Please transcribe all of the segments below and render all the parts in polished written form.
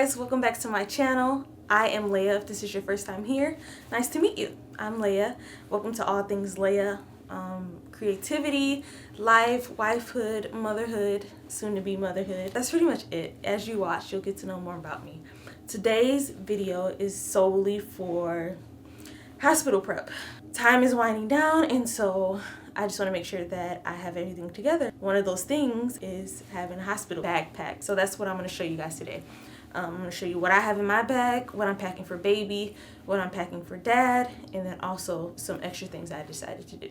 guys, welcome back to my channel. I am Leah. If this is your first time here, nice to meet you. I'm Leah. Welcome to All Things Leah. Creativity, life, wifehood, motherhood, soon to be motherhood. That's pretty much it. As you watch, you'll get to know more about me. Today's video is solely for hospital prep. Time is winding down, and so I just want to make sure that I have everything together. One of those things is having a hospital bag packed. So that's what I'm going to show you guys today. I'm going to show you what I have in my bag, what I'm packing for baby, what I'm packing for dad, and then also some extra things I decided to do.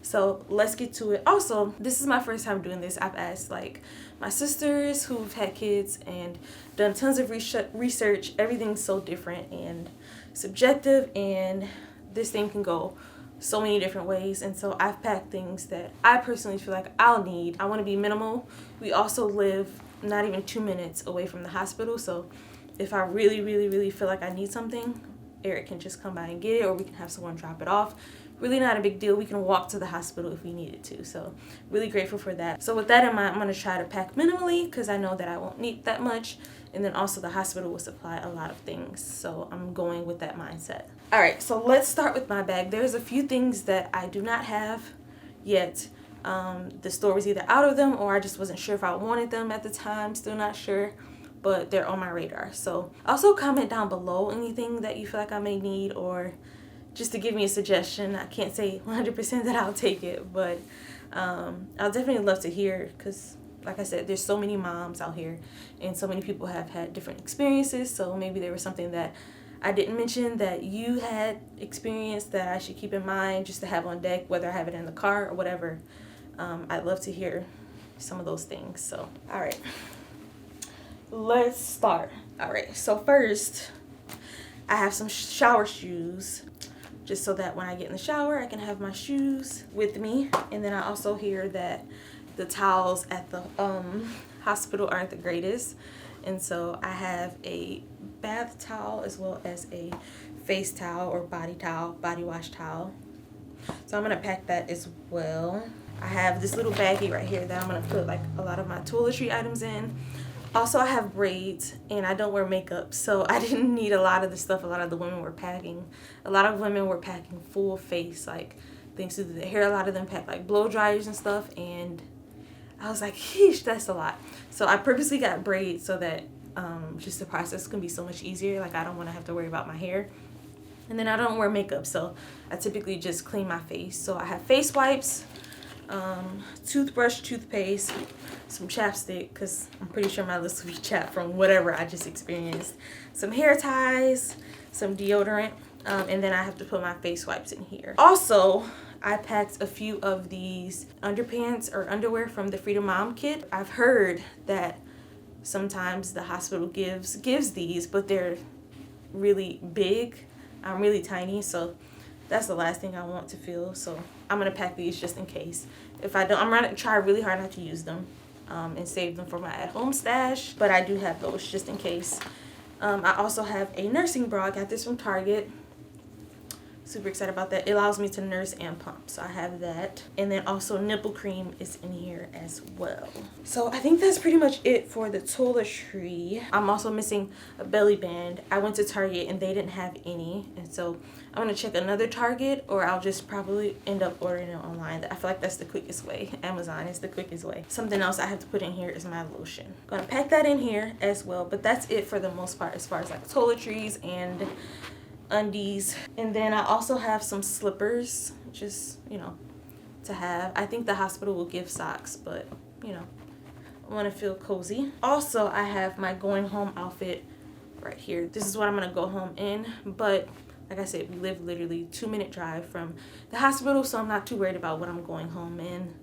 So let's get to it. Also, this is my first time doing this. I've asked like my sisters who've had kids and done tons of research. Everything's so different and subjective, and this thing can go so many different ways. And so I've packed things that I personally feel like I'll need. I want to be minimal. We also live not even 2 minutes away from the hospital, so if I really feel like I need something, Eric can just come by and get it, or we can have someone drop it off. Really not a big deal. We can walk to the hospital if we needed to. So really grateful for that. So with that in mind, I'm going to try to pack minimally because I know that I won't need that much. And then also the hospital will supply a lot of things. So I'm going with that mindset. All right, so let's start with my bag. There's a few things that I do not have yet. The store was either out of them or I just wasn't sure if I wanted them at the time. Still not sure, but they're on my radar. So also comment down below anything that you feel like I may need, or just to give me a suggestion. I can't say 100% that I'll take it, but I'll definitely love to hear, because like I said, there's so many moms out here and so many people have had different experiences. So maybe there was something that I didn't mention that you had experienced that I should keep in mind just to have on deck, whether I have it in the car or whatever. I'd love to hear some of those things. So, all right, let's start. All right, so first I have some shower shoes, just so that when I get in the shower, I can have my shoes with me. And then I also hear that the towels at the hospital aren't the greatest. And so I have a bath towel as well as a face towel or body wash towel. So I'm going to pack that as well. I have this little baggie right here that I'm going to put like a lot of my toiletry items in. Also, I have braids and I don't wear makeup, so I didn't need a lot of the stuff a lot of the women were packing. A lot of women were packing full face, like things to do with their hair. A lot of them packed like blow dryers and stuff, and I was like, sheesh, that's a lot. So I purposely got braids so that just the process can be so much easier. Like I don't want to have to worry about my hair. And then I don't wear makeup, so I typically just clean my face. So I have face wipes, toothbrush, toothpaste, some chapstick, because I'm pretty sure my lips will be chapped from whatever I just experienced, some hair ties, some deodorant, and then I have to put my face wipes in here. Also, I packed a few of these underpants or underwear from the Freedom Mom kit. I've heard that sometimes the hospital gives these, but they're really big. I'm really tiny, so that's the last thing I want to feel. So I'm going to pack these just in case. If I don't, I'm going to try really hard not to use them and save them for my at-home stash. But I do have those just in case. I also have a nursing bra. I got this from Target. Super excited about that. It allows me to nurse and pump, so I have that. And then also nipple cream is in here as well. So I think that's pretty much it for the toiletry. I'm also missing a belly band. I went to Target and they didn't have any, and so I'm gonna check another Target, or I'll just probably end up ordering it online. I feel like that's the quickest way. Amazon is the quickest way. Something else I have to put in here is my lotion. Gonna pack that in here as well, but that's it for the most part as far as like toiletries and undies. And then I also have some slippers, just, you know, to have. I think the hospital will give socks, but, you know, I want to feel cozy. Also, I have my going home outfit right here. This is what I'm going to go home in, but like I said, we live literally 2-minute drive from the hospital, so I'm not too worried about what I'm going home in,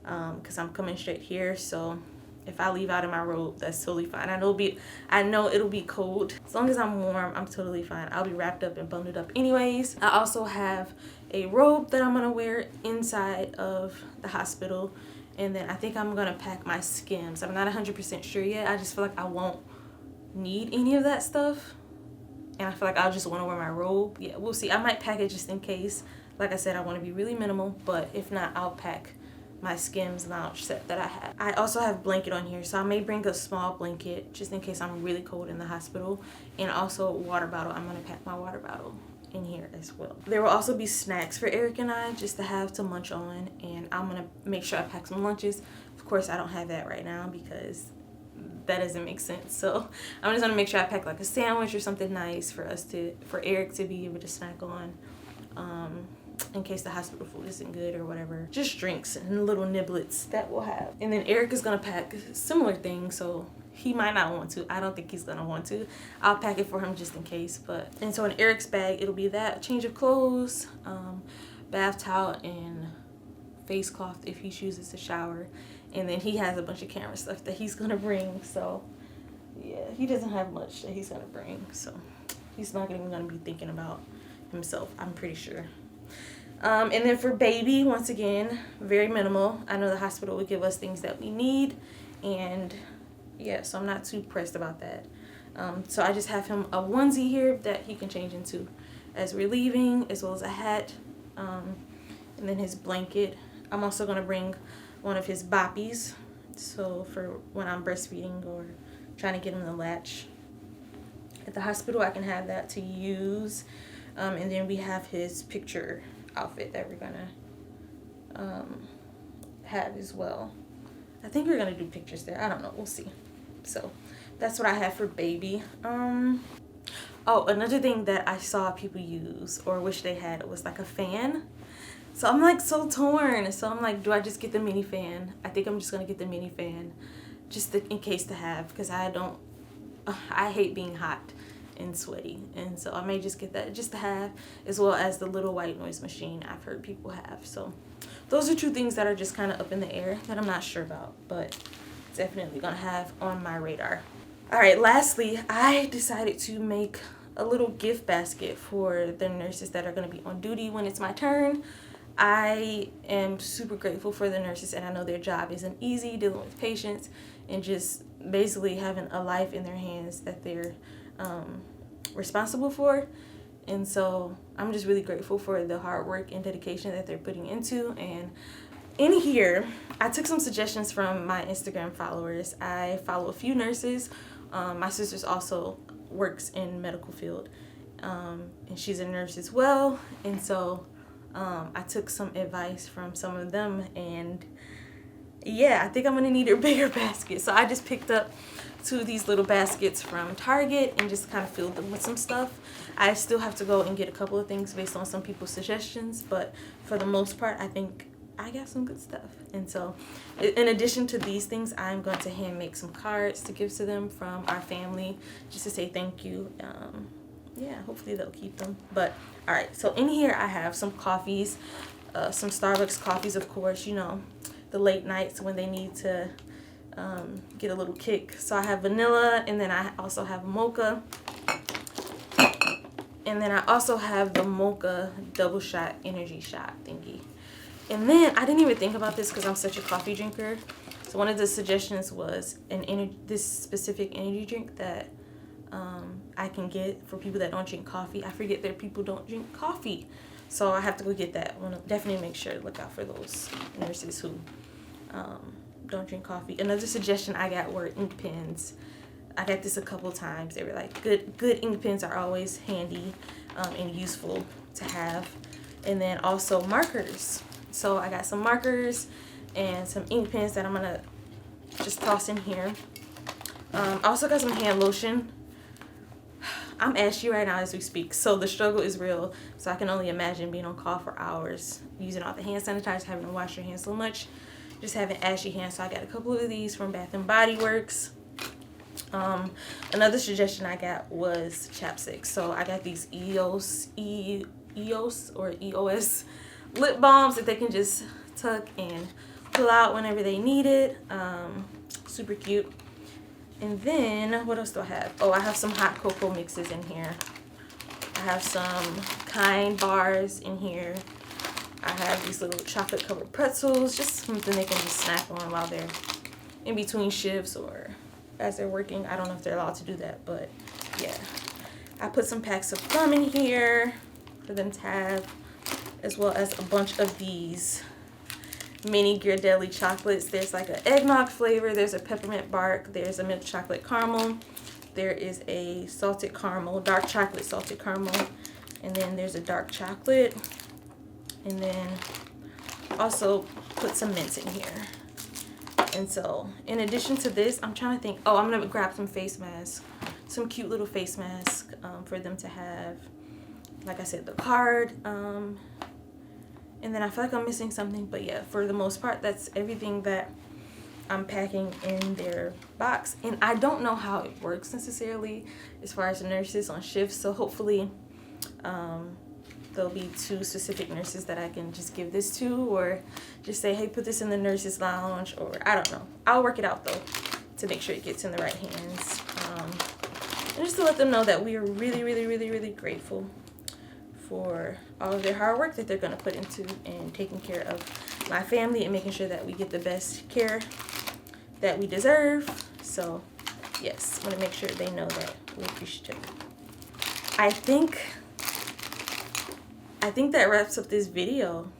because I'm coming straight here. So if I leave out in my robe, that's totally fine. I know it'll be cold. As long as I'm warm, I'm totally fine. I'll be wrapped up and bundled up anyways. I also have a robe that I'm gonna wear inside of the hospital. And then I think I'm gonna pack my Skims. I'm not 100% sure yet. I just feel like I won't need any of that stuff. And I feel like I'll just wanna wear my robe. Yeah, we'll see. I might pack it just in case. Like I said, I wanna be really minimal, but if not, I'll pack my Skims lounge set that I have. I also have blanket on here, so I may bring a small blanket just in case I'm really cold in the hospital, and also water bottle. I'm gonna pack my water bottle in here as well. There will also be snacks for Eric and I just to have to munch on, and I'm gonna make sure I pack some lunches. Of course, I don't have that right now because that doesn't make sense. So I'm just gonna make sure I pack like a sandwich or something nice for Eric to be able to snack on, in case the hospital food isn't good or whatever. Just drinks and little niblets that we'll have. And then Eric is gonna pack similar things, so he might not want to. I don't think he's gonna want to. I'll pack it for him just in case. And so in Eric's bag, it'll be that change of clothes, bath towel, and face cloth if he chooses to shower. And then he has a bunch of camera stuff that he's gonna bring. So yeah, he doesn't have much that he's gonna bring. So he's not even gonna be thinking about himself, I'm pretty sure. And then for baby, once again, very minimal. I know the hospital will give us things that we need, and yeah, so I'm not too pressed about that. So I just have him a onesie here that he can change into as we're leaving, as well as a hat, and then his blanket. I'm also gonna bring one of his boppies, so for when I'm breastfeeding or trying to get him to latch. At the hospital, I can have that to use. And then we have his picture outfit that we're gonna have as well. I think we're gonna do pictures there. I don't know, we'll see. So that's what I have for baby. Oh, another thing that I saw people use or wish they had was like a fan. So I'm like so torn. So I'm like, do I just get the mini fan? I think I'm just gonna get the mini fan just in case to have, because I hate being hot and sweaty, and so I may just get that just to have, as well as the little white noise machine I've heard people have. So those are two things that are just kind of up in the air that I'm not sure about, but definitely gonna have on my radar. All right, lastly, I decided to make a little gift basket for the nurses that are gonna be on duty when it's my turn. I am super grateful for the nurses, and I know their job isn't easy, dealing with patients and just basically having a life in their hands that they're responsible for. And so I'm just really grateful for the hard work and dedication that they're putting into. And in here, I took some suggestions from my Instagram followers. I follow a few nurses. My sister's also works in medical field, and she's a nurse as well. And so I took some advice from some of them, and yeah, I think I'm gonna need a bigger basket. So I just picked up 2 of these little baskets from Target and just kind of filled them with some stuff. I still have to go and get a couple of things based on some people's suggestions, but for the most part, I think I got some good stuff. And so in addition to these things, I'm going to hand make some cards to give to them from our family just to say thank you. Yeah, hopefully they'll keep them. But all right, so in here I have some coffees, some Starbucks coffees, of course, you know, the late nights when they need to get a little kick. So I have vanilla, and then I also have mocha, and then I also have the mocha double shot energy shot thingy. And then I didn't even think about this because I'm such a coffee drinker. So one of the suggestions was this specific energy drink that I can get for people that don't drink coffee. I forget that people don't drink coffee, so I have to go get that. I want to definitely make sure to look out for those nurses who don't drink coffee. Another suggestion I got were ink pens. I got this a couple times. They were like, good ink pens are always handy and useful to have. And then also markers. So I got some markers and some ink pens that I'm gonna just toss in here. I also got some hand lotion. I'm ashy right now as we speak, so the struggle is real. So I can only imagine being on call for hours, using all the hand sanitizer, having to wash your hands so much, just having ashy hands. So I got a couple of these from Bath and Body Works. Another suggestion I got was chapstick. So I got these EOS lip balms that they can just tuck and pull out whenever they need it. Super cute. And then what else do I have? Oh, I have some hot cocoa mixes in here. I have some Kind bars in here. I have these little chocolate covered pretzels, just something they can just snack on while they're in between shifts or as they're working. I don't know if they're allowed to do that, but yeah. I put some packs of gum in here for them to have, as well as a bunch of these mini Ghirardelli chocolates. There's like an eggnog flavor, there's a peppermint bark, there's a milk chocolate caramel, there is a salted caramel, dark chocolate salted caramel, and then there's a dark chocolate, and then also put some mints in here. And so in addition to this, I'm trying to think, oh, I'm gonna grab some face masks, some cute little face masks for them to have. Like I said, the card, and then I feel like I'm missing something, but yeah, for the most part, that's everything that I'm packing in their box. And I don't know how it works necessarily as far as the nurses on shifts, so hopefully there'll be 2 specific nurses that I can just give this to, or just say, hey, put this in the nurses lounge, or I don't know. I'll work it out though to make sure it gets in the right hands, and just to let them know that we are really, really, really, really grateful for all of their hard work that they're going to put into and taking care of my family and making sure that we get the best care that we deserve. So yes, I want to make sure they know that we're appreciative. I think that wraps up this video.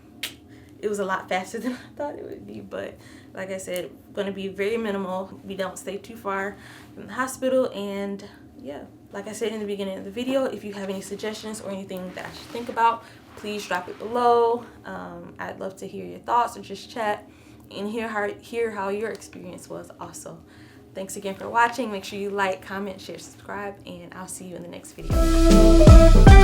It was a lot faster than I thought it would be, but like I said, going to be very minimal. We don't stay too far from the hospital, and yeah, like I said in the beginning of the video, if you have any suggestions or anything that I should think about, please drop it below. I'd love to hear your thoughts or just chat and hear how your experience was also. Thanks again for watching. Make sure you like, comment, share, subscribe, and I'll see you in the next video.